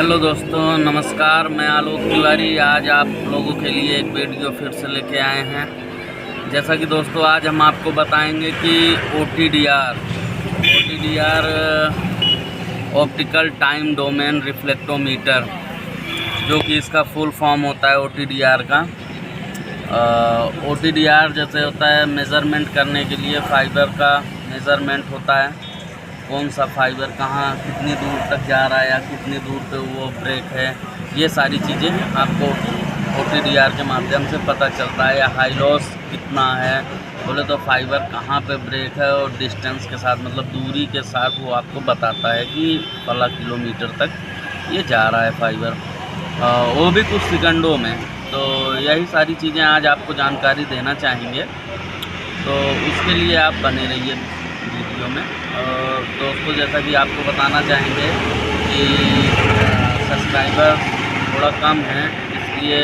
Hello दोस्तों, नमस्कार। मैं आलोक तिवारी आज आप लोगों के लिए एक वीडियो फिर से लेके आए हैं। जैसा कि दोस्तों आज हम आपको बताएंगे कि OTDR optical time domain reflectometer, जो कि इसका फुल फॉर्म होता है OTDR का। OTDR जैसे होता है मेज़रमेंट करने के लिए फाइबर का मेज़रमेंट होता है, कौन सा फाइबर कहाँ कितनी दूर तक जा रहा है या कितनी दूर पे वो ब्रेक है, ये सारी चीज़ें आपको OTDR के माध्यम से पता चलता है। या हाई लॉस कितना है बोले तो फाइबर कहाँ पे ब्रेक है और डिस्टेंस के साथ मतलब दूरी के साथ वो आपको बताता है कि फला किलोमीटर तक ये जा रहा है फाइबर, वो भी कुछ सेकंडों में। तो यही सारी चीज़ें आज आपको जानकारी देना चाहेंगे, तो उसके लिए आप बने रहिए वीडियो में। और दोस्तों जैसा कि आपको बताना चाहेंगे कि सब्सक्राइबर थोड़ा कम है, इसलिए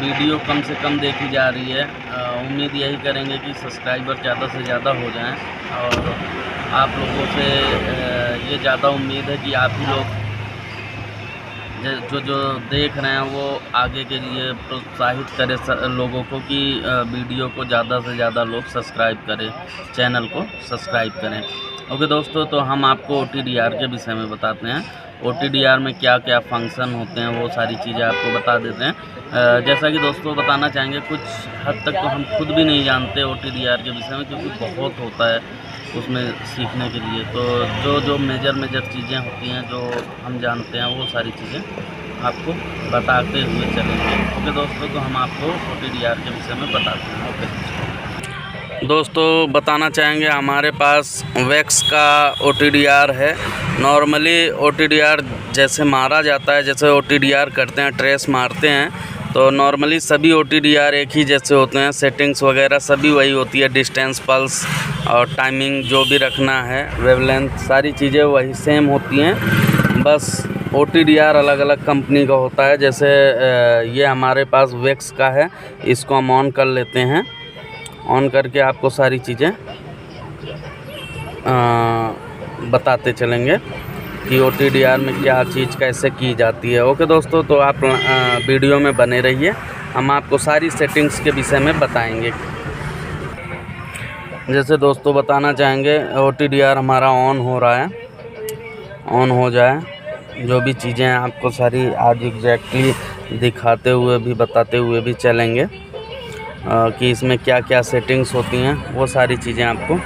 वीडियो कम से कम देखी जा रही है। उम्मीद यही करेंगे कि सब्सक्राइबर ज़्यादा से ज़्यादा हो जाएं और आप लोगों से ये ज़्यादा उम्मीद है कि आप ही लोग जो देख रहे हैं वो आगे के लिए प्रोत्साहित करें लोगों को कि वीडियो को ज़्यादा से ज़्यादा लोग सब्सक्राइब करें, चैनल को सब्सक्राइब करें। ओके दोस्तों, तो हम आपको OTDR के विषय में बताते हैं। OTDR में क्या क्या फंक्शन होते हैं वो सारी चीज़ें आपको बता देते हैं। जैसा कि दोस्तों बताना चाहेंगे, कुछ हद तक तो हम खुद भी नहीं जानते OTDR के विषय में, क्योंकि बहुत होता है उसमें सीखने के लिए। तो जो मेजर चीज़ें होती हैं जो हम जानते हैं वो सारी चीज़ें आपको बताते हुए चलेंगे। ओके दोस्तों, तो हम आपको OTDR के विषय में बताते हैं। ओके दोस्तों, बताना चाहेंगे हमारे पास वैक्स का OTDR है। नॉर्मली OTDR जैसे मारा जाता है, जैसे OTDR करते हैं, ट्रेस मारते हैं, तो नॉर्मली सभी OTDR एक ही जैसे होते हैं। सेटिंग्स वगैरह सभी वही होती है, डिस्टेंस, पल्स और टाइमिंग जो भी रखना है, वेवलेंथ, सारी चीज़ें वही सेम होती हैं। बस OTDR अलग अलग कंपनी का होता है। जैसे ये हमारे पास वैक्स का है, इसको हम ऑन कर लेते हैं। ऑन करके आपको सारी चीज़ें बताते चलेंगे कि OTDR में क्या चीज़ कैसे की जाती है। ओके दोस्तों, तो आप वीडियो में बने रहिए, हम आपको सारी सेटिंग्स के विषय में बताएंगे। जैसे दोस्तों बताना चाहेंगे, OTDR हमारा ऑन हो रहा है, ऑन हो जाए, जो भी चीज़ें आपको सारी आज एग्जैक्टली दिखाते हुए भी बताते हुए भी चलेंगे कि इसमें क्या क्या सेटिंग्स होती हैं, वो सारी चीज़ें आपको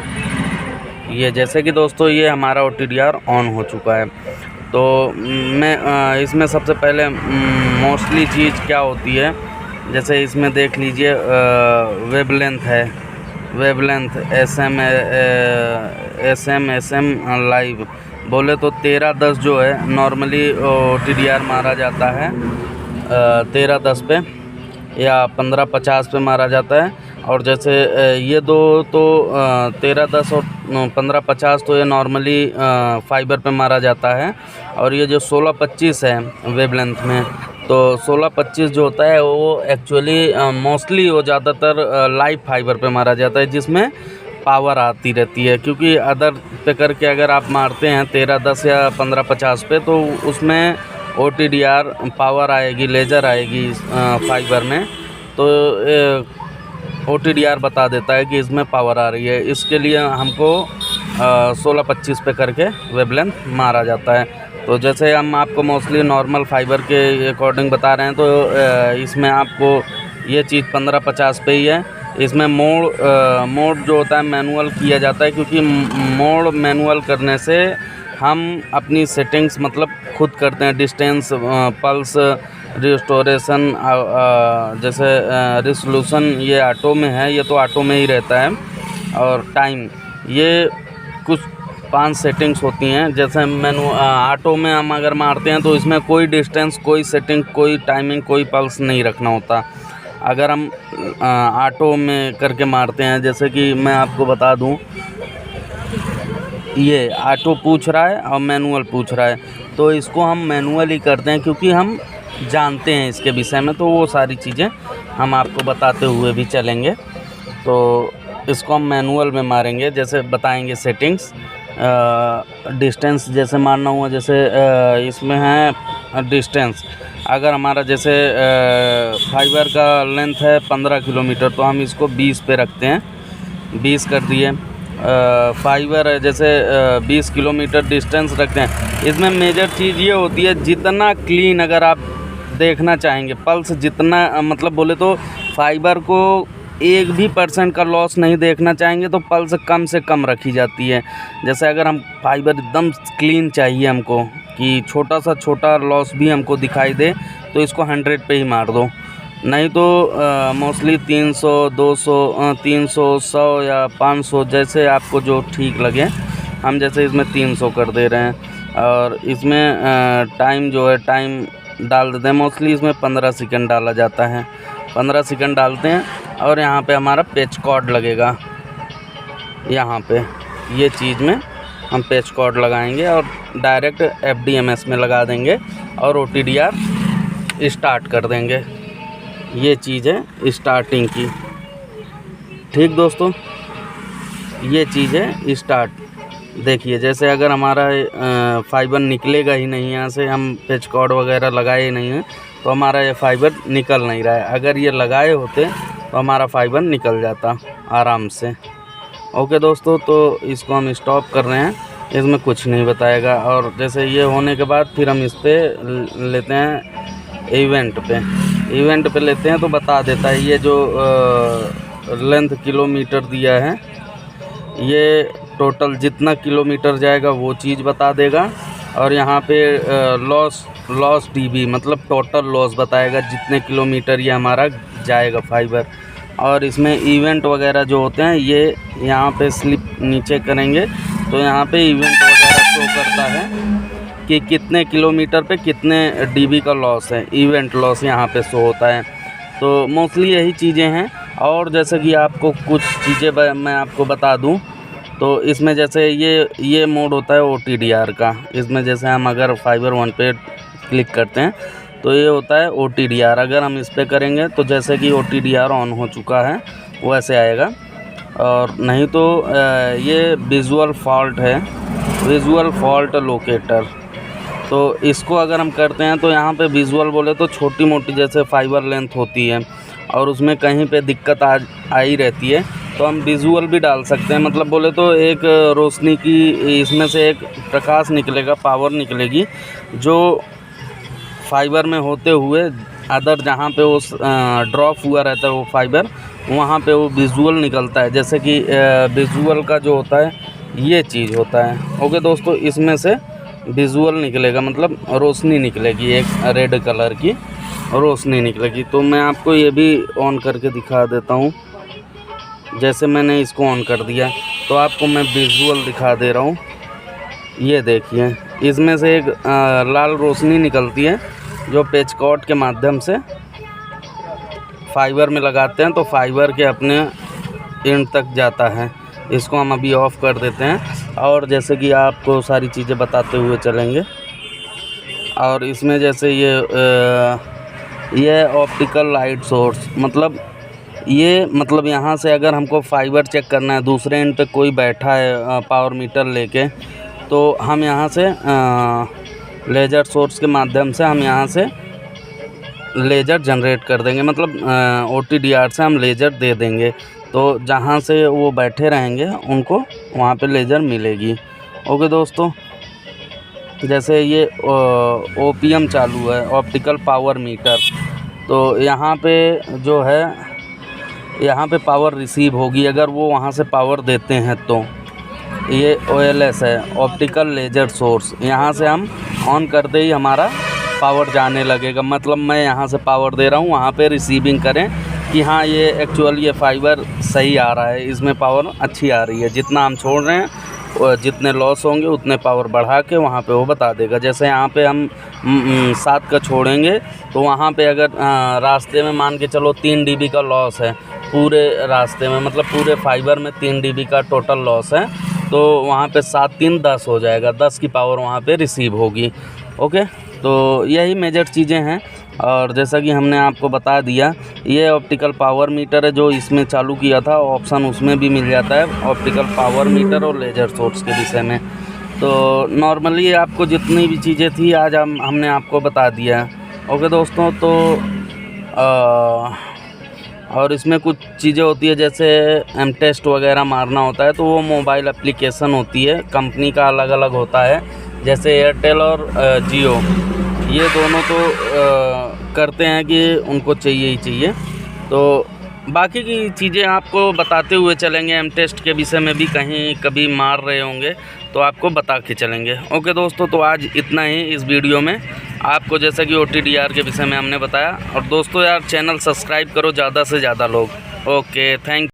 ये जैसे कि दोस्तों ये हमारा OTDR ऑन हो चुका है। तो मैं इसमें सबसे पहले मोस्टली चीज़ क्या होती है, जैसे इसमें देख लीजिए वेवलेंथ है, वेवलेंथ SM लाइव बोले तो 1310 जो है नॉर्मली OTDR मारा जाता है 1310 पे या 1550 पे मारा जाता है। और जैसे ये दो तो 1310 और 1550 तो ये नॉर्मली फाइबर पे मारा जाता है। और ये जो 1625 है वेवलेंथ में, तो 1625 जो होता है वो एक्चुअली मोस्टली वो ज़्यादातर लाइव फाइबर पे मारा जाता है, जिसमें पावर आती रहती है। क्योंकि अदर पे करके अगर आप मारते हैं 1310 या 1550 पे, तो उसमें OTDR पावर आएगी, लेज़र आएगी फाइबर में, तो OTDR बता देता है कि इसमें पावर आ रही है। इसके लिए हमको 1625 पे करके वेवलेंथ मारा जाता है। तो जैसे हम आपको मोस्टली नॉर्मल फाइबर के अकॉर्डिंग बता रहे हैं, तो इसमें आपको ये चीज़ 1550 पे ही है। इसमें मोड जो होता है मैनुअल किया जाता है, क्योंकि मोड मैनुअल करने से हम अपनी सेटिंग्स मतलब खुद करते हैं। डिस्टेंस, पल्स, रिस्टोरेशन, जैसे रिजोल्यूशन ये ऑटो में है, ये तो ऑटो में ही रहता है। और टाइम, ये कुछ 5 सेटिंग्स होती हैं। जैसे ऑटो में हम अगर मारते हैं तो इसमें कोई डिस्टेंस, कोई सेटिंग, कोई टाइमिंग, कोई पल्स नहीं रखना होता। अगर हम ऑटो में करके मारते हैं, जैसे कि मैं आपको बता दूं, ये ऑटो पूछ रहा है और मैनुअल पूछ रहा है, तो इसको हम मैनुअल ही करते हैं क्योंकि हम जानते हैं इसके विषय में। तो वो सारी चीज़ें हम आपको बताते हुए भी चलेंगे। तो इसको हम मैनुअल में मारेंगे, जैसे बताएंगे सेटिंग्स। डिस्टेंस जैसे मारना हुआ, जैसे इसमें है डिस्टेंस, अगर हमारा जैसे फाइबर का लेंथ है 15 किलोमीटर तो हम इसको 20 पे रखते हैं, 20 कर दिए। फाइबर है जैसे 20 किलोमीटर डिस्टेंस रखते हैं। इसमें मेजर चीज़ ये होती है, जितना क्लीन अगर आप देखना चाहेंगे, पल्स जितना मतलब बोले तो फाइबर को 1 भी % का लॉस नहीं देखना चाहेंगे तो पल्स कम से कम रखी जाती है। जैसे अगर हम फाइबर एकदम क्लीन चाहिए हमको कि छोटा सा छोटा लॉस भी हमको दिखाई दे तो इसको 100 पे ही मार दो, नहीं तो मोस्टली 300, 200, 300, 100 या 500 जैसे आपको जो ठीक लगे। हम जैसे इसमें 300 कर दे रहे हैं और इसमें टाइम जो है टाइम डाल देते हैं। मोस्टली इसमें 15 सेकंड डाला जाता है, 15 सेकंड डालते हैं और यहाँ पे हमारा पेच कॉर्ड लगेगा। यहाँ पे ये चीज़ में हम पेच कॉर्ड लगाएंगे और डायरेक्ट FDMS में लगा देंगे और OTDR स्टार्ट कर देंगे। ये चीज़ है स्टार्टिंग की। ठीक दोस्तों, ये चीज़ है स्टार्ट। देखिए जैसे अगर हमारा फाइबर निकलेगा ही नहीं, यहाँ से हम पेच कॉर्ड वगैरह लगाए ही नहीं हैं तो हमारा ये फाइबर निकल नहीं रहा है। अगर ये लगाए होते तो हमारा फाइबर निकल जाता आराम से। ओके दोस्तों, तो इसको हम स्टॉप कर रहे हैं, इसमें कुछ नहीं बताएगा। और जैसे ये होने के बाद फिर हम इस पर लेते हैं इवेंट पे लेते हैं तो बता देता है ये जो लेंथ किलोमीटर दिया है, ये टोटल जितना किलोमीटर जाएगा वो चीज़ बता देगा। और यहाँ पे लॉस dB मतलब टोटल लॉस बताएगा जितने किलोमीटर ये हमारा जाएगा फाइबर। और इसमें इवेंट वगैरह जो होते हैं ये यहाँ पे स्लिप नीचे करेंगे तो यहाँ पे इवेंट वगैरह शो करता है कि कितने किलोमीटर पे कितने dB का लॉस है, इवेंट लॉस यहाँ पे शो होता है। तो मोस्टली यही चीज़ें हैं। और जैसे कि आपको कुछ चीज़ें मैं आपको बता दूं तो इसमें जैसे ये मोड होता है OTDR का। इसमें जैसे हम अगर फाइबर 1 पे क्लिक करते हैं तो ये होता है OTDR। अगर हम इस पर करेंगे तो जैसे कि OTDR ऑन हो चुका है वैसे आएगा। और नहीं तो ये विजुअल फॉल्ट है, विजुअल फॉल्ट लोकेटर। तो इसको अगर हम करते हैं तो यहाँ पे विजुअल बोले तो छोटी मोटी जैसे फाइबर लेंथ होती है और उसमें कहीं पे दिक्कत आई रहती है तो हम विजुअल भी डाल सकते हैं। मतलब बोले तो एक रोशनी की इसमें से एक प्रकाश निकलेगा, पावर निकलेगी जो फाइबर में होते हुए अदर जहाँ पे वो ड्रॉप हुआ रहता है वो फाइबर, वहाँ पे वो विजुअल निकलता है। जैसे कि विजुअल का जो होता है ये चीज़ होता है। ओके दोस्तों, इसमें से विजुअल निकलेगा मतलब रोशनी निकलेगी, एक रेड कलर की रोशनी निकलेगी। तो मैं आपको ये भी ऑन करके दिखा देता हूँ। जैसे मैंने इसको ऑन कर दिया तो आपको मैं विजुअल दिखा दे रहा हूँ। ये देखिए इसमें से एक लाल रोशनी निकलती है जो पेच कॉर्ड के माध्यम से फाइबर में लगाते हैं तो फाइबर के अपने एंड तक जाता है। इसको हम अभी ऑफ़ कर देते हैं और जैसे कि आपको सारी चीज़ें बताते हुए चलेंगे। और इसमें जैसे ये ऑप्टिकल लाइट सोर्स मतलब यहाँ से अगर हमको फाइबर चेक करना है, दूसरे एंड पे कोई बैठा है पावर मीटर लेके, तो हम यहाँ से लेज़र सोर्स के माध्यम से हम यहाँ से लेज़र जनरेट कर देंगे। मतलब OTDR से हम लेज़र दे देंगे तो जहाँ से वो बैठे रहेंगे उनको वहाँ पे लेज़र मिलेगी। ओके दोस्तों, जैसे ये OPM चालू है, ऑप्टिकल पावर मीटर, तो यहाँ पे जो है यहाँ पे पावर रिसीव होगी अगर वो वहाँ से पावर देते हैं तो। ये OLS है, ऑप्टिकल लेज़र सोर्स। यहाँ से हम ऑन करते ही हमारा पावर जाने लगेगा। मतलब मैं यहाँ से पावर दे रहा हूँ, वहाँ पे रिसीविंग करें कि हाँ ये एक्चुअली ये फाइबर सही आ रहा है, इसमें पावर अच्छी आ रही है। जितना हम छोड़ रहे हैं जितने लॉस होंगे उतने पावर बढ़ा के वहाँ पे वो बता देगा। जैसे यहाँ पे हम 7 का छोड़ेंगे तो वहाँ पे अगर रास्ते में मान के चलो 3 dB का लॉस है पूरे रास्ते में, मतलब पूरे फाइबर में 3 dB का टोटल लॉस है, तो वहाँ पे 7 3 10 हो जाएगा, 10 की पावर वहाँ पे रिसीव होगी। ओके, तो यही मेजर चीज़ें हैं। और जैसा कि हमने आपको बता दिया, ये ऑप्टिकल पावर मीटर है जो इसमें चालू किया था, ऑप्शन उसमें भी मिल जाता है ऑप्टिकल पावर मीटर और लेज़र सोर्स के विषय में। तो नॉर्मली आपको जितनी भी चीज़ें थी आज हमने आपको बता दिया। ओके दोस्तों, तो और इसमें कुछ चीज़ें होती है जैसे टेस्ट वगैरह मारना होता है, तो वो मोबाइल एप्लीकेशन होती है, कंपनी का अलग अलग होता है। जैसे एयरटेल और जियो, ये दोनों तो करते हैं कि उनको चाहिए ही चाहिए। तो बाकी की चीज़ें आपको बताते हुए चलेंगे, टेस्ट के विषय में भी कहीं कभी मार रहे होंगे तो आपको बता के चलेंगे। ओके दोस्तों, तो आज इतना ही इस वीडियो में आपको, जैसा कि OTDR के विषय में हमने बताया। और दोस्तों यार, चैनल सब्सक्राइब करो ज़्यादा से ज़्यादा लोग। Okay, thank